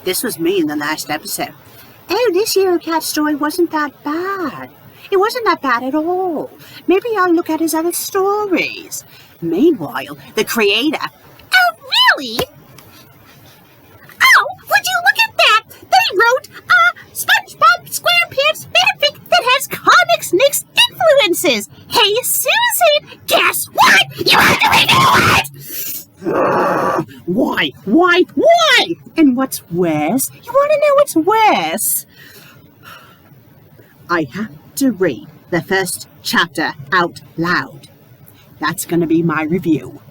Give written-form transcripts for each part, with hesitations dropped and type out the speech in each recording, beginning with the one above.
this was me in the last episode. Oh, this Eurocat story wasn't that bad. It wasn't that bad at all. Maybe I'll look at his other stories. Meanwhile, the creator... Oh, really? Oh, would you look at that? They wrote a SpongeBob SquarePants fanfic that has Comics Nick's influences. Hey, Susan, guess what? You have to redo it! Why? And what's worse? You want to know what's worse? I have to read the first chapter out loud. That's going to be my review.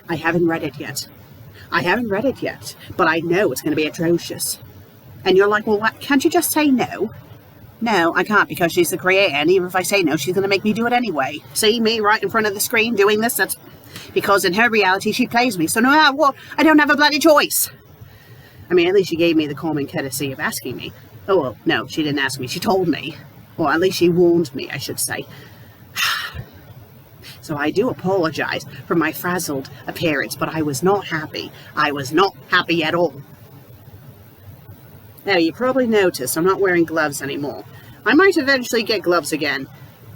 I haven't read it yet, but I know it's going to be atrocious. And you're like, well, what? Can't you just say no? No, I can't, because she's the creator, and even if I say no, she's going to make me do it anyway. See me right in front of the screen doing this? That's because in her reality, she plays me, so no matter what, I don't have a bloody choice. I mean, at least she gave me the common courtesy of asking me. Oh, well, no, she didn't ask me, she told me. Or at least she warned me, I should say. So I do apologize for my frazzled appearance, but I was not happy. I was not happy at all. Now, you probably noticed I'm not wearing gloves anymore. I might eventually get gloves again,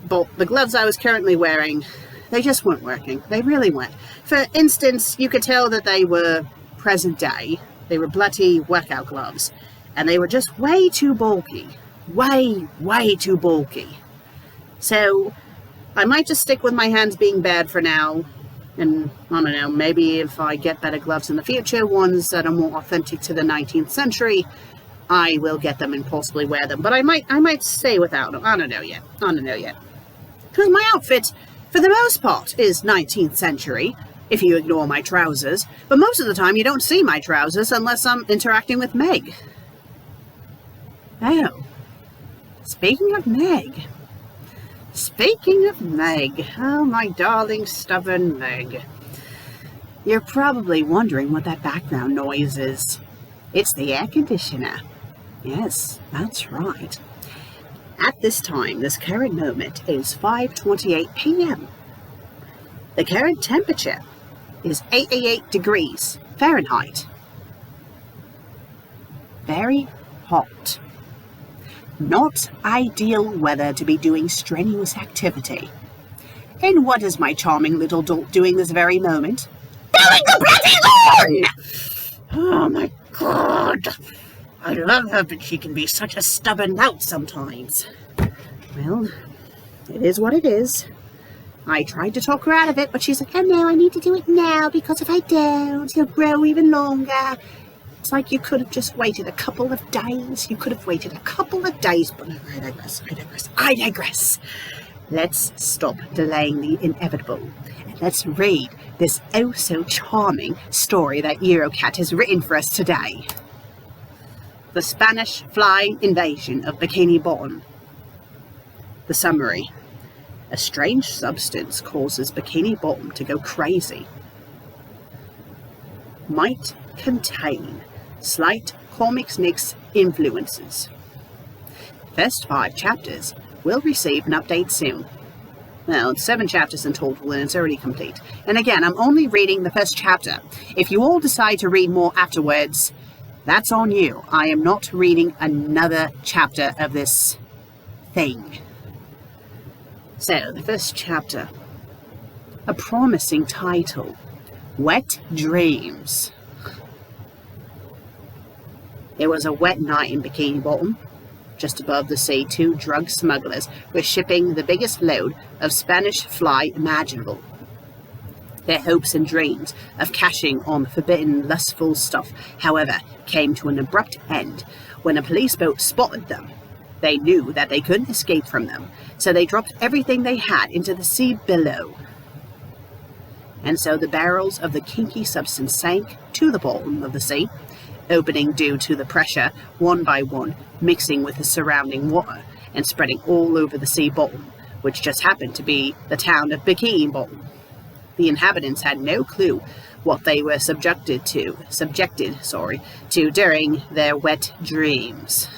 but the gloves I was currently wearing, they just weren't working. They really weren't. For instance, you could tell that they were present day. They were bloody workout gloves, and they were just way too bulky. Way too bulky. So I might just stick with my hands being bad for now, and I don't know, maybe if I get better gloves in the future, ones that are more authentic to the 19th century, I will get them and possibly wear them. But I might stay without them. I don't know yet. Because my outfit, for the most part, is 19th century, if you ignore my trousers. But most of the time, you don't see my trousers unless I'm interacting with Meg. Oh, speaking of Meg, oh, my darling, stubborn Meg. You're probably wondering what that background noise is. It's the air conditioner. Yes, that's right. At this time, this current moment is 5:28 p.m. The current temperature is 88 degrees Fahrenheit. Very hot. Not ideal weather to be doing strenuous activity. And what is my charming little dolt doing this very moment? Mowing the bloody lawn! Oh my God! I love her, but she can be such a stubborn lout sometimes. Well, it is what it is. I tried to talk her out of it, but she's like, oh no, I need to do it now, because if I don't, it'll grow even longer. It's like you could have just waited a couple of days. But no, I digress. Let's stop delaying the inevitable. And let's read this oh-so-charming story that Eurocat has written for us today. The Spanish Fly Invasion of Bikini Bottom. The summary. A strange substance causes Bikini Bottom to go crazy. Might contain slight Comics Nick's influences. First 5 chapters will receive an update soon. Well, it's 7 chapters in total and it's already complete. And again, I'm only reading the first chapter. If you all decide to read more afterwards, that's on you. I am not reading another chapter of this thing. So, the first chapter. A promising title. Wet Dreams. It was a wet night in Bikini Bottom. Just above the sea, 2 drug smugglers were shipping the biggest load of Spanish fly imaginable. Their hopes and dreams of cashing on forbidden, lustful stuff, however, came to an abrupt end when a police boat spotted them. They knew that they couldn't escape from them, so they dropped everything they had into the sea below. And so the barrels of the kinky substance sank to the bottom of the sea, opening due to the pressure, one by one, mixing with the surrounding water and spreading all over the sea bottom, which just happened to be the town of Bikini Bottom. The inhabitants had no clue what they were subjected to during their wet dreams.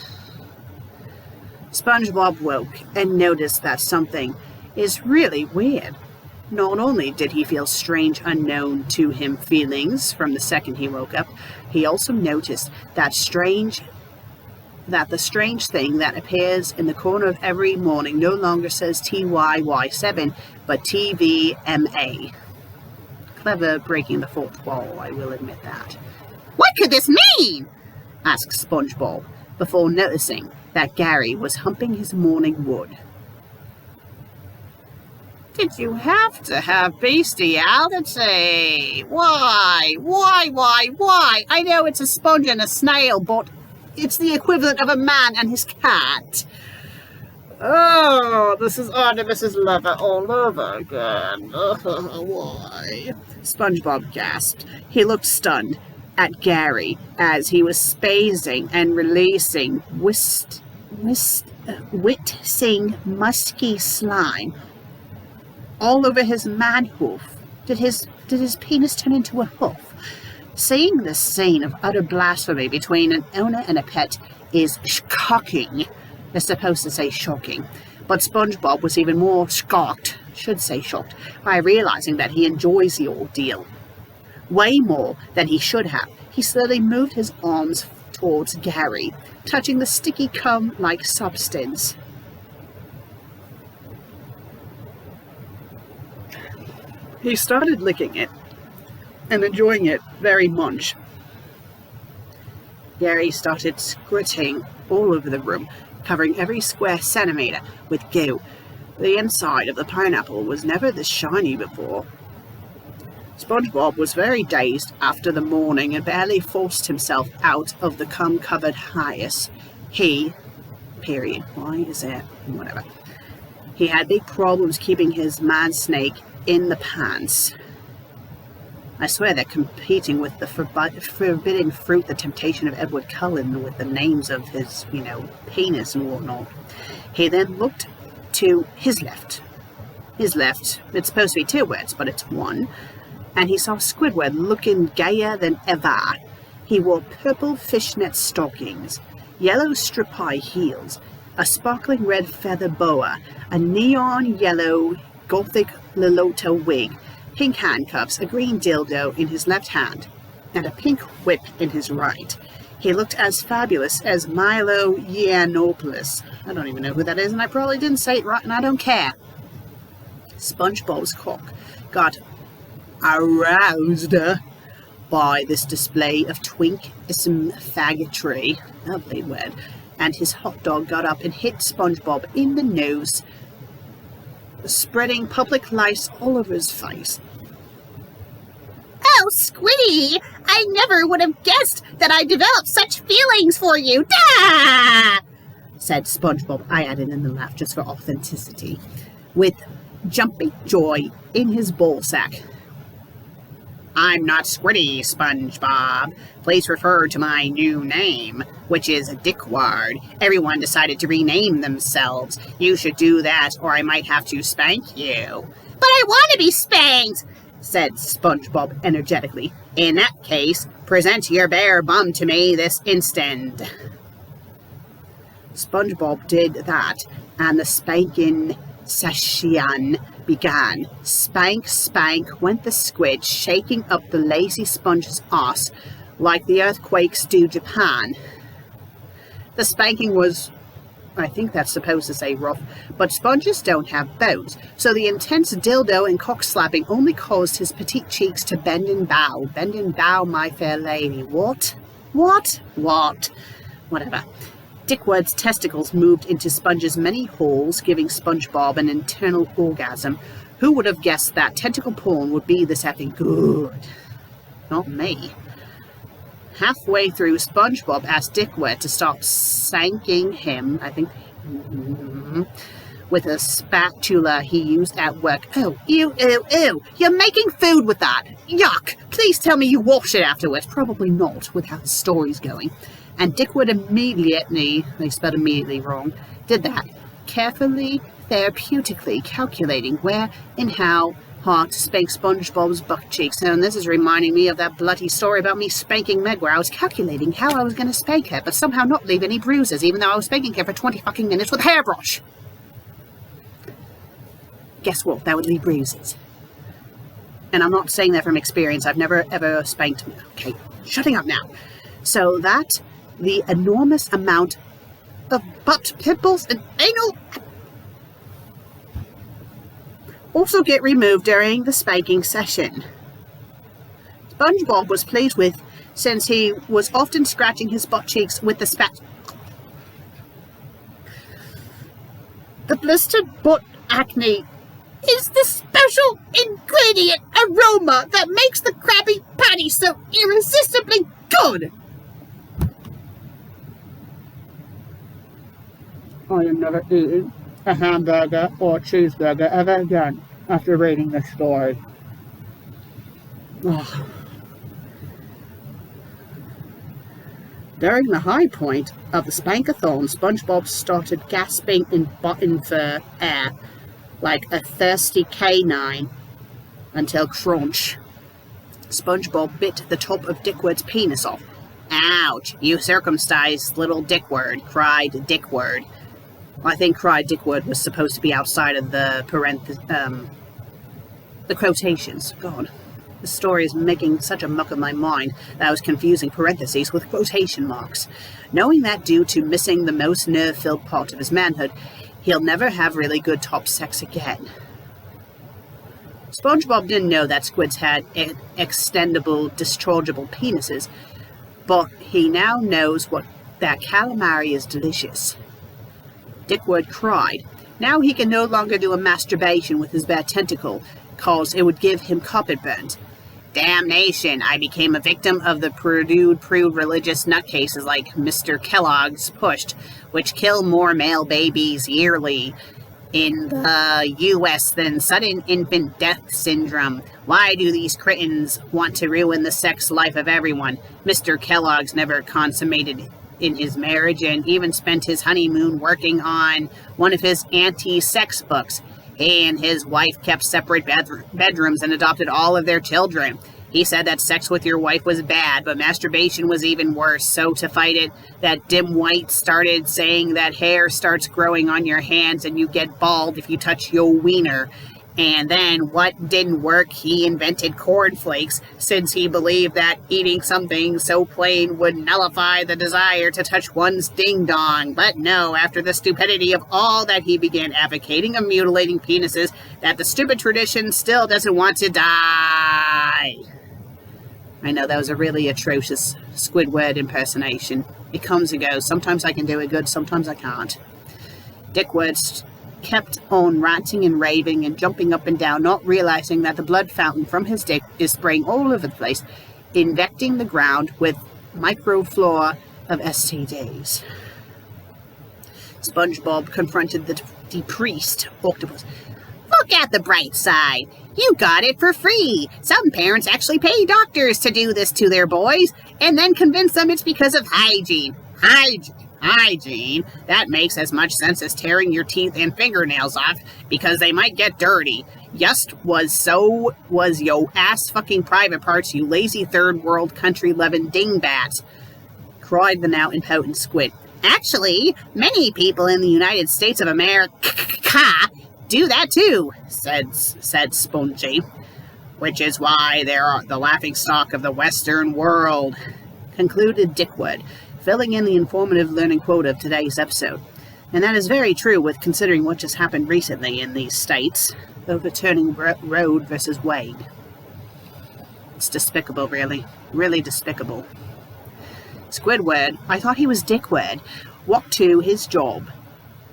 SpongeBob woke and noticed that something is really weird. Not only did he feel strange, unknown to him feelings from the second he woke up, he also noticed that the strange thing that appears in the corner of every morning no longer says TYY7, but TVMA. Clever breaking the fourth wall, I will admit that. What could this mean? Asked SpongeBob, before noticing that Gary was humping his morning wood. Did you have to have bestiality? Why? I know it's a sponge and a snail, but it's the equivalent of a man and his cat. Oh, this is Artemis's lover all over again. Why? SpongeBob gasped. He looked stunned at Gary as he was spacing and releasing witting musky slime all over his man hoof. Did his penis turn into a hoof? Seeing this scene of utter blasphemy between an owner and a pet is shocking. They're supposed to say shocking. But SpongeBob was even more shocked by realizing that he enjoys the ordeal. Way more than he should have. He slowly moved his arms towards Gary, touching the sticky cum-like substance. He started licking it and enjoying it very much. Gary started squirting all over the room, covering every square centimeter with goo. The inside of the pineapple was never this shiny before. SpongeBob was very dazed after the morning and barely forced himself out of the cum-covered hiatus. He had big problems keeping his man snake in the pants. I swear they're competing with the forbidden fruit, the temptation of Edward Cullen, with the names of his, penis and whatnot. He then looked to his left. His left, it's supposed to be two words, but it's one. And he saw Squidward looking gayer than ever. He wore purple fishnet stockings, yellow strip-high heels, a sparkling red feather boa, a neon yellow gothic Lolota wig, pink handcuffs, a green dildo in his left hand, and a pink whip in his right. He looked as fabulous as Milo Yiannopoulos. I don't even know who that is, and I probably didn't say it right, and I don't care. SpongeBob's cock got aroused by this display of twink-ism faggotry, lovely word, and his hot dog got up and hit SpongeBob in the nose, spreading public lice all over his face. Oh, Squiddy! I never would have guessed that I developed such feelings for you! Da! Said SpongeBob. I added in the laugh just for authenticity, with jumping joy in his ballsack. I'm not Squiddy, SpongeBob. Please refer to my new name, which is Dickward. Everyone decided to rename themselves. You should do that, or I might have to spank you. But I want to be spanked, said SpongeBob energetically. In that case, present your bare bum to me this instant. SpongeBob did that, and the spanking session began. Spank, spank went the squid, shaking up the lazy sponge's ass like the earthquakes do Japan. The spanking was, I think that's supposed to say rough, but sponges don't have bones, so the intense dildo and cock slapping only caused his petite cheeks to bend and bow. Bend and bow, my fair lady. What? Whatever. Dickward's testicles moved into Sponge's many holes, giving SpongeBob an internal orgasm. Who would have guessed that tentacle porn would be this effing good? Not me. Halfway through, SpongeBob asked Dickward to stop spanking him, with a spatula he used at work. Oh, ew. You're making food with that. Yuck. Please tell me you wash it afterwards. Probably not, with how the story's going. And Dickward immediately, they spelled immediately wrong, did that, carefully, therapeutically calculating where and how hard to spank SpongeBob's butt cheeks. And this is reminding me of that bloody story about me spanking Meg, where I was calculating how I was going to spank her, but somehow not leave any bruises, even though I was spanking her for 20 fucking minutes with a hairbrush. Guess what? That would leave bruises. And I'm not saying that from experience. I've never ever spanked. Okay, shutting up now. So that the enormous amount of butt pimples and anal also get removed during the spanking session. SpongeBob was pleased with, since he was often scratching his butt cheeks with the spat. The blistered butt acne is the special ingredient aroma that makes the Krabby Patty so irresistibly good. I am never eating a hamburger or cheeseburger ever again after reading this story. Oh. During the high point of the spankathon, SpongeBob started gasping for air like a thirsty canine until crunch. SpongeBob bit the top of Dickwood's penis off. Ouch, you circumcised little Dickward, cried Dickward. I think cried Dickwood was supposed to be outside of the quotations. God, the story is making such a muck of my mind that I was confusing parentheses with quotation marks. Knowing that due to missing the most nerve-filled part of his manhood, he'll never have really good top sex again. SpongeBob didn't know that squids had extendable, dischargeable penises, but he now knows that calamari is delicious. Dickwood cried. Now he can no longer do a masturbation with his bare tentacle, cause it would give him carpet burns. Damnation, I became a victim of the prude religious nutcases like Mr. Kellogg's pushed, which kill more male babies yearly in the U.S. than sudden infant death syndrome. Why do these cretins want to ruin the sex life of everyone? Mr. Kellogg's never consummated in his marriage and even spent his honeymoon working on one of his anti-sex books. He and his wife kept separate bedrooms and adopted all of their children. He said that sex with your wife was bad, but masturbation was even worse. So to fight it, that dimwit started saying that hair starts growing on your hands and you get bald if you touch your wiener. And then what didn't work, he invented cornflakes, since he believed that eating something so plain would nullify the desire to touch one's ding-dong. But no, after the stupidity of all that, he began advocating of mutilating penises, that the stupid tradition still doesn't want to die. I know that was a really atrocious Squidward impersonation. It comes and goes. Sometimes I can do it good, sometimes I can't. Dickwood kept on ranting and raving and jumping up and down, not realizing that the blood fountain from his dick is spraying all over the place, infecting the ground with microflora of STDs. SpongeBob confronted the priest octopus. Look at the bright side. You got it for free. Some parents actually pay doctors to do this to their boys and then convince them it's because of hygiene. Hygiene? That makes as much sense as tearing your teeth and fingernails off because they might get dirty. Just was yo ass fucking private parts, you lazy third world country loving dingbats, cried the now impotent squid. Actually, many people in the United States of America do that too, said Spongy, which is why they're the laughingstock of the Western world, concluded Dickwood, filling in the informative learning quote of today's episode. And that is very true with considering what just happened recently in these states, overturning Roe versus Wade. It's despicable, really. Really despicable. Squidward, I thought he was Dickwood, walked to his job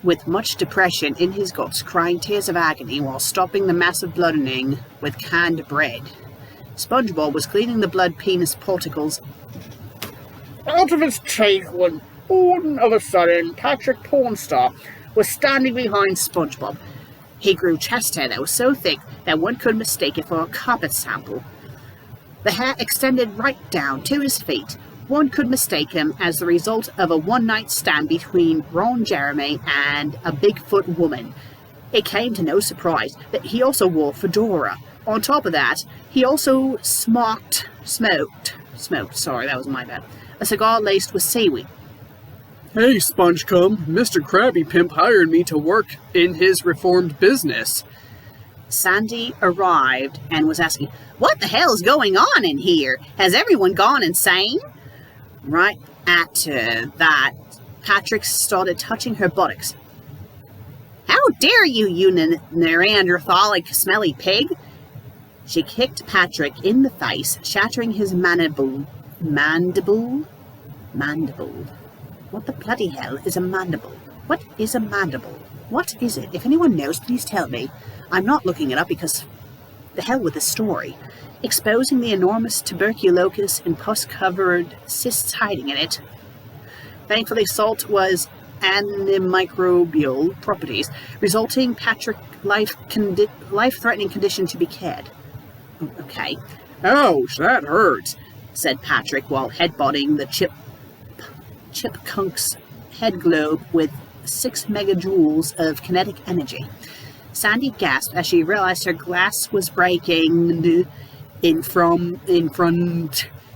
with much depression in his guts, crying tears of agony while stopping the massive bloodening with canned bread. SpongeBob was cleaning the blood penis particles out of his teeth when all of a sudden Patrick Pornstar was standing behind SpongeBob. He grew chest hair that was so thick that one could mistake it for a carpet sample. The hair extended right down to his feet. One could mistake him as the result of a one-night stand between Ron Jeremy and a Bigfoot woman. It came to no surprise that he also wore fedora. On top of that, he also smoked, sorry, that was my bad, a cigar laced with seaweed. Hey, Spongecum, Mr. Krabby Pimp hired me to work in his reformed business. Sandy arrived and was asking, "What the hell's going on in here? Has everyone gone insane?" Right at that, Patrick started touching her buttocks. "How dare you, you Neanderthalic smelly pig!" She kicked Patrick in the face, shattering his mandible. What the bloody hell is a mandible? What is a mandible? What is it? If anyone knows, please tell me. I'm not looking it up because the hell with the story. Exposing the enormous tuberculosis and pus-covered cysts hiding in it. Thankfully, salt was antimicrobial properties, resulting Patrick life-threatening condition to be cared. Okay. "Ouch, that hurts," said Patrick while headbutting the chipkunk's head globe with 6 megajoules of kinetic energy. Sandy gasped as she realized her glass was breaking in front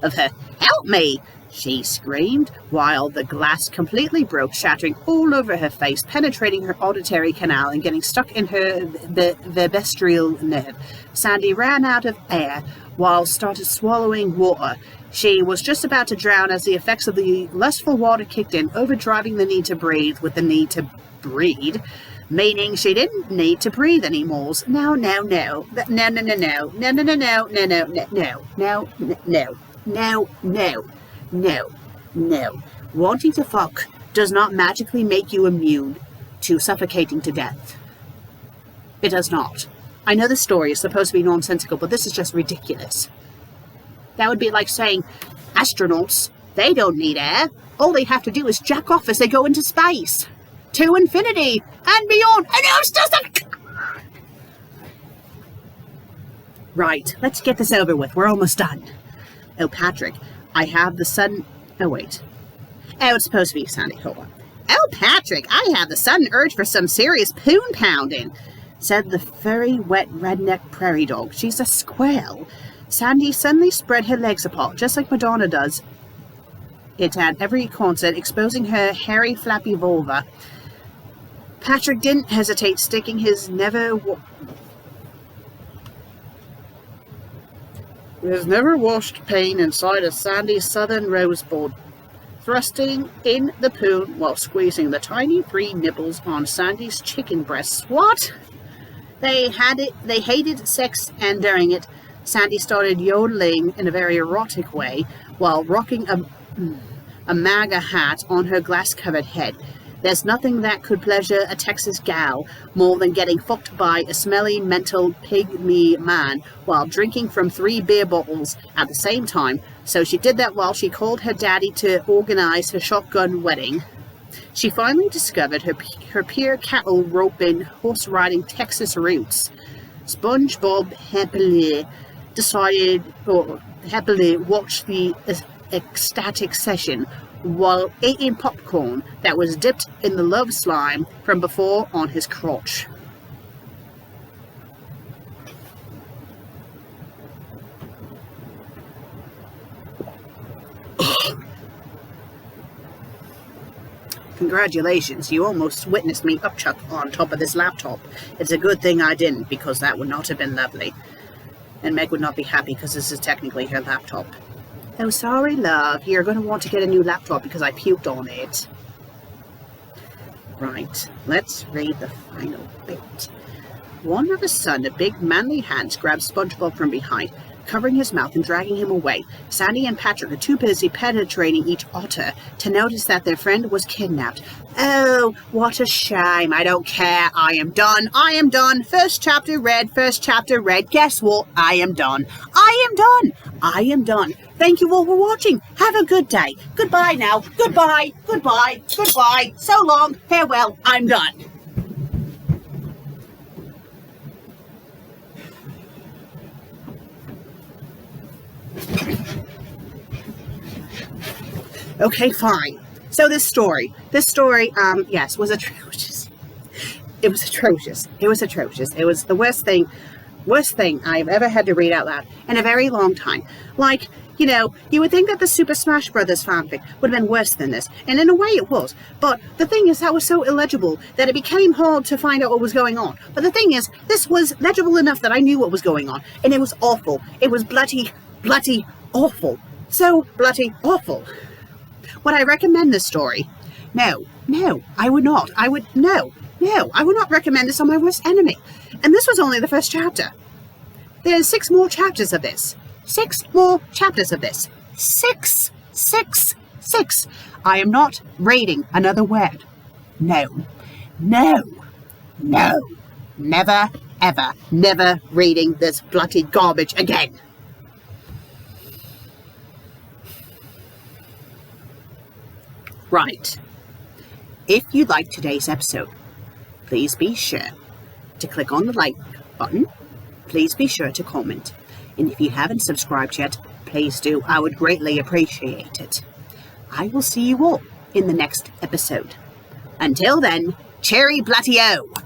of her. "Help me!" she screamed, while the glass completely broke, shattering all over her face, penetrating her auditory canal and getting stuck in her vestibular nerve. Sandy ran out of air while started swallowing water. She was just about to drown as the effects of the lustful water kicked in, overdriving the need to breathe with the need to breed, meaning she didn't need to breathe anymore. No. Wanting to fuck does not magically make you immune to suffocating to death. It does not. I know this story is supposed to be nonsensical, but this is just ridiculous. That would be like saying, astronauts, they don't need air. All they have to do is jack off as they go into space. To infinity and beyond. And it's just a... Right, let's get this over with. We're almost done. "Oh, Patrick, I have the sudden..." Oh, wait. Oh, it's supposed to be Sandy. Hold on. "Oh, Patrick, I have the sudden urge for some serious poon pounding," said the furry, wet redneck prairie dog. "She's a squirrel." Sandy suddenly spread her legs apart, just like Madonna does it at every concert, exposing her hairy, flappy vulva. Patrick didn't hesitate, sticking his never-washed pain inside of Sandy's southern rosebud, thrusting in the poon while squeezing the tiny 3 nipples on Sandy's chicken breasts. What? They hated sex, and during it, Sandy started yodeling in a very erotic way while rocking a MAGA hat on her glass-covered head. There's nothing that could pleasure a Texas gal more than getting fucked by a smelly, mental, pygmy man while drinking from 3 beer bottles at the same time, so she did that while she called her daddy to organize her shotgun wedding. She finally discovered her pure cattle roping, horse-riding Texas roots. SpongeBob happily watched the ecstatic session while eating popcorn that was dipped in the love slime from before on his crotch. Congratulations, you almost witnessed me upchuck on top of this laptop. It's a good thing I didn't, because that would not have been lovely. And Meg would not be happy because this is technically her laptop. Oh, sorry, love. You're going to want to get a new laptop because I puked on it. Right, let's read the final bit. One of a sudden, a big manly hand grabbed SpongeBob from behind, covering his mouth and dragging him away. Sandy and Patrick are too busy penetrating each otter to notice that their friend was kidnapped. Oh, what a shame. I don't care. I am done. I am done. First chapter read. First chapter read. Guess what? I am done. I am done. I am done. Thank you all for watching. Have a good day. Goodbye now. Goodbye. Goodbye. Goodbye. So long. Farewell. I'm done. Okay, fine. So this story, yes, was atrocious. It was atrocious. It was atrocious. It was the worst thing I've ever had to read out loud in a very long time. Like, You know, you would think that the Super Smash Brothers fanfic would have been worse than this, and in a way it was. But the thing is, that was so illegible that it became hard to find out what was going on. But the thing is, this was legible enough that I knew what was going on, and it was awful. It was bloody awful. So bloody awful. Would I recommend this story? No, I would not. I would not recommend this on my worst enemy. And this was only the first chapter. There's 6 more chapters of this. 6 more chapters of this. 6. I am not reading another word. No. Never, ever, never reading this bloody garbage again. Right. If you liked today's episode, please be sure to click on the like button. Please be sure to comment. And if you haven't subscribed yet, please do. I would greatly appreciate it. I will see you all in the next episode. Until then, cherry bloody-o!